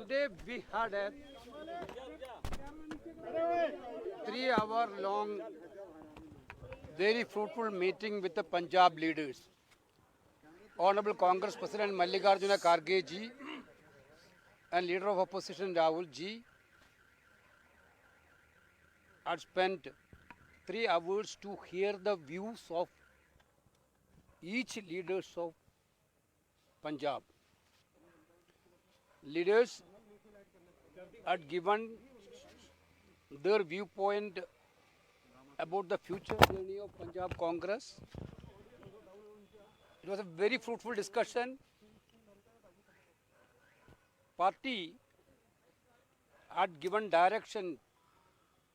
Today we had a 3-hour long, very fruitful meeting with the Punjab leaders. Honorable Congress President Mallikarjuna Kharge ji and Leader of Opposition Rahul ji had spent 3 hours to hear the views of each leaders of Punjab. Leaders had given their viewpoint about the future journey of Punjab Congress. It was a very fruitful discussion. Party had given direction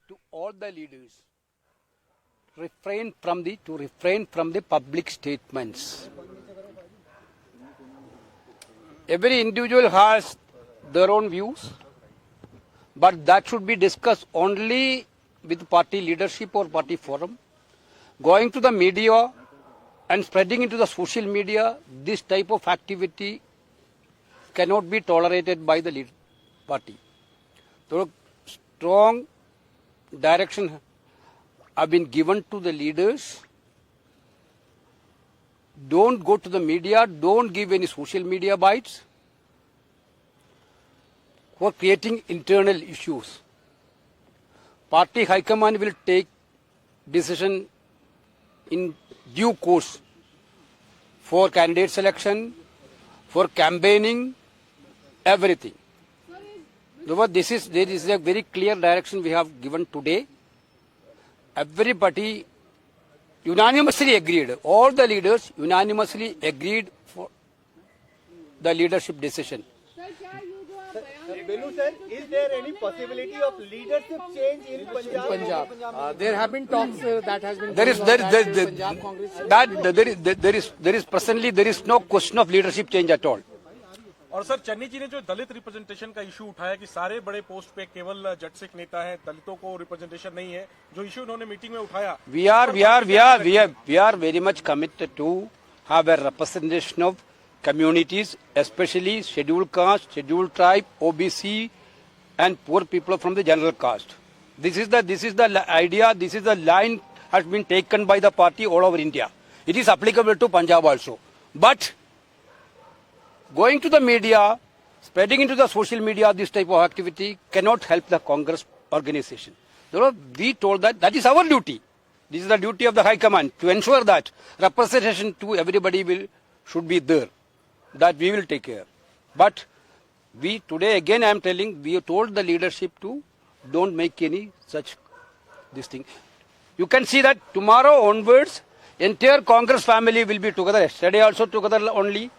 to all the leaders to refrain from the public statements. Every individual has their own views, but that should be discussed only with party leadership or party forum. Going to the media and spreading into the social media, this type of activity cannot be tolerated by the party. So strong direction have been given to the leaders. Don't go to the media, don't give any social media bites for creating internal issues. Party High Command will take decision in due course for candidate selection, for campaigning, everything. There is a very clear direction we have given today. Everybody unanimously agreed, all the leaders unanimously agreed for the leadership decision. Venu sir, is there any possibility of leadership change in Punjab? There have been talks that has been. There is presently no question of leadership change at all. और sir Channi जी ने जो दलित representation का issue उठाया कि सारे बड़े post पे केवल जट सिख नेता हैं, दलितों को रिप्रेजेंटेशन नहीं है, जो इशू उन्होंने मीटिंग में उठाया. We are very much committed to have a representation of communities, especially scheduled caste, scheduled tribe, OBC, and poor people from the general caste. This is the idea. This is the line has been taken by the party all over India. It is applicable to Punjab also, but going to the media, spreading into the social media, this type of activity cannot help the Congress organization. So we told that is our duty. This is the duty of the High Command to ensure that representation to everybody should be there. That we will take care. But we today again I am telling, we told the leadership to don't make any such this thing. You can see that tomorrow onwards, entire Congress family will be together. Yesterday also together only.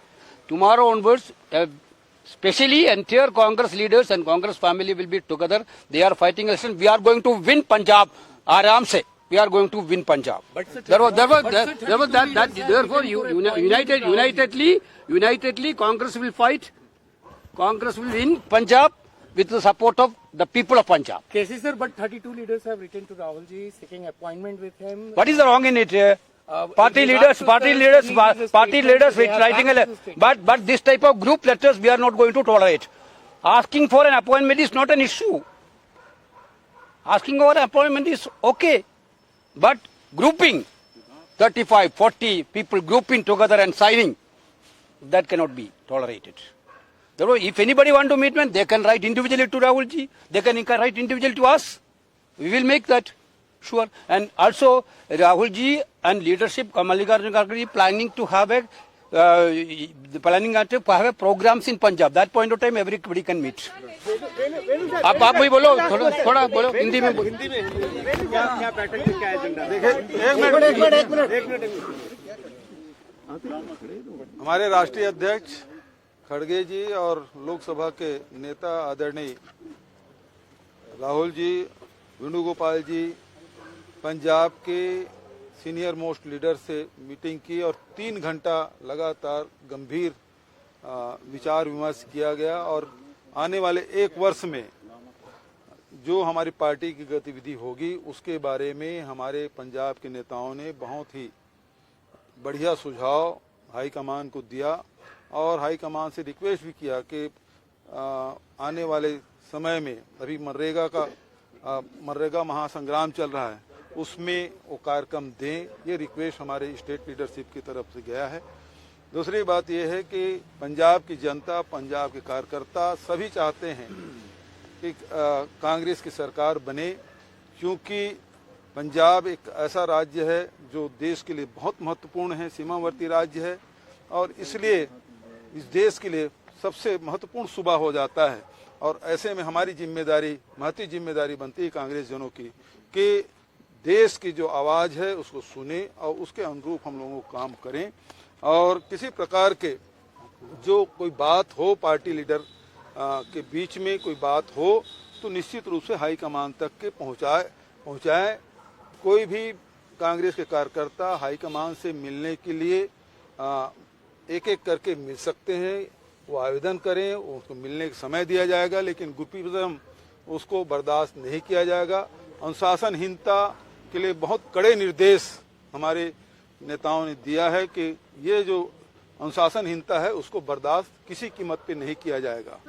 Tomorrow onwards, especially entire Congress leaders and Congress family will be together. They are fighting election. We are going to win Punjab. Aram se. We are going to win Punjab. Therefore, unitedly, Congress will fight. Congress will win Punjab with the support of the people of Punjab. KC sir, but 32 leaders have written to Rahul ji seeking appointment with him. What is the wrong in it? Party leaders with writing a letter. But this type of group letters we are not going to tolerate. Asking for an appointment is not an issue. Asking for an appointment is okay. But grouping 35, 40 people grouping together and signing, that cannot be tolerated. Therefore, if anybody want to meet me, they can write individually to Rahul ji. They can write individually to us. We will make that. Sure. And also, Rahul ji and leadership, Mallikarjuna Kharge ji planning to have programs in Punjab. That point of time, everybody can meet. आप भी बोलो, थोड़ा बोलो हिंदी में. क्या pattern क्या agenda? एक minute. हमारे राष्ट्रीय अध्यक्ष खड़गे जी और लोकसभा के नेता आदरणीय राहुल जी, वेणुगोपाल जी पंजाब के सीनियर मोस्ट लीडर से मीटिंग की और 3 घंटा लगातार गंभीर विचार विमर्श किया गया और आने वाले 1 वर्ष में जो हमारी पार्टी की गतिविधि होगी उसके बारे में हमारे पंजाब के नेताओं ने बहुत ही बढ़िया सुझाव हाईकमान को दिया और हाईकमान से रिक्वेस्ट भी किया कि आने वाले समय में अभी मनरेगा महासंग्राम चल रहा है, उसमें वो कार्यक्रम दें, ये रिक्वेस्ट हमारे स्टेट लीडरशिप की तरफ से गया है। दूसरी बात यह है कि पंजाब की जनता, पंजाब के कार्यकर्ता सभी चाहते हैं कि कांग्रेस की सरकार बने, क्योंकि पंजाब एक ऐसा राज्य है जो देश के लिए बहुत महत्वपूर्ण है, सीमावर्ती राज्य है, और इसलिए इस देश के लिए सबसे महत्वपूर्ण सूबा हो जाता है। और ऐसे में हमारी जिम्मेदारी, महती जिम्मेदारी बनती है कांग्रेस जनों की कि देश की जो आवाज़ है उसको सुने और उसके अनुरूप हम लोगों को काम करें। और किसी प्रकार के जो कोई बात हो, पार्टी लीडर के बीच में कोई बात हो, तो निश्चित रूप से हाईकमान तक के पहुंचाए। कोई भी कांग्रेस के कार्यकर्ता हाईकमान से मिलने के लिए एक एक करके मिल सकते हैं, वो आवेदन करें, उसको मिलने का समय दिया जाएगा, लेकिन ग्रुपिज्म उसको बर्दाश्त नहीं किया जाएगा। अनुशासनहीनता के लिए बहुत कड़े निर्देश हमारे नेताओं ने दिया है कि ये जो अनुशासनहीनता है उसको बर्दाश्त किसी कीमत पे नहीं किया जाएगा।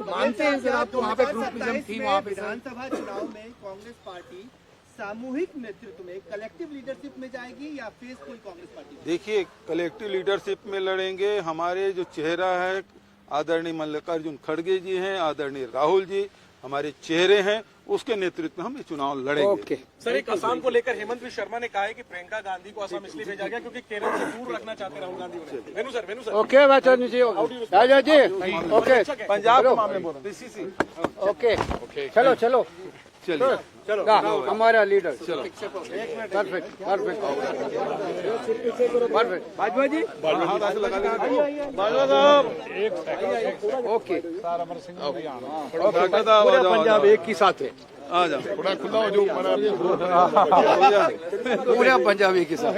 मानते हैं सर आप, तो वहाँ पे ग्रुपिज्म थी वहाँ पे। विधानसभा चुनाव में कांग्रेस पार्टी सामूहिक नेतृत्व में, कलेक्टिव लीडरशिप में जाएगी या फिर कोई कांग्रेस पार्टी? देखिए, कलेक्टिव लीडरशिप में लड़ेंगे। हमारे जो चेहरा है आदरणीय मल्लिकार्जुन खड़गे जी हैं, आदरणीय राहुल जी हमारे चेहरे हैं, उसके नेतृत्व में हम ये चुनाव लड़ेंगे। सर, एक असम को लेकर हेमंत बिश्व शर्मा ने कहा है कि प्रियंका गांधी को असम इसलिए भेजा गया क्योंकि केरल से दूर रखना चाहते राहुल गांधी उन्हें। वेणु सर ओके वैचन जी, राजा जी ओके, पंजाब के मामले में पीसीसी ओके चलो चलो चलिए, चलो हमारा लीडर, चलो परफेक्ट परफेक्ट परफेक्ट। भाजपा जी ओके, पूरा पंजाब एक ही साथ है, आ जाओ, पूरा पंजाब एक ही साथ।